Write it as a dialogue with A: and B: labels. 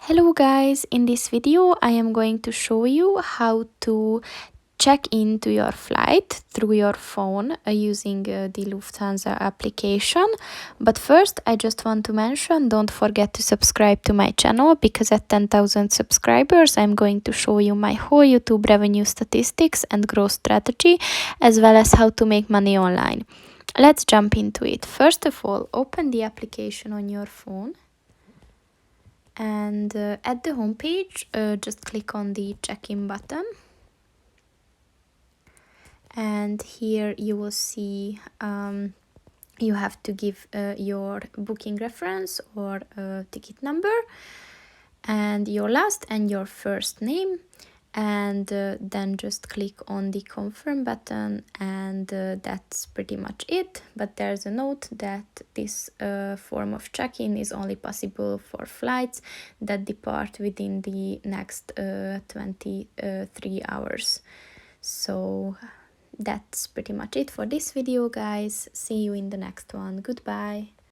A: Hello guys, in this video I am going to show you how to check into your flight through your phone using the Lufthansa application. But first I just want to mention, don't forget to subscribe to my channel, because at 10,000 subscribers I'm going to show you my whole YouTube revenue statistics and growth strategy, as well as how to make money online. Let's jump into it. First of all, open the application on your phone. And at the home page, just click on the check-in button. And here you will see you have to give your booking reference or ticket number and your last and your first name. And then just click on the confirm button, and that's pretty much it. But there's a note that this form of check-in is only possible for flights that depart within the next 23 hours. So that's pretty much it for this video, guys. See you in the next one. Goodbye.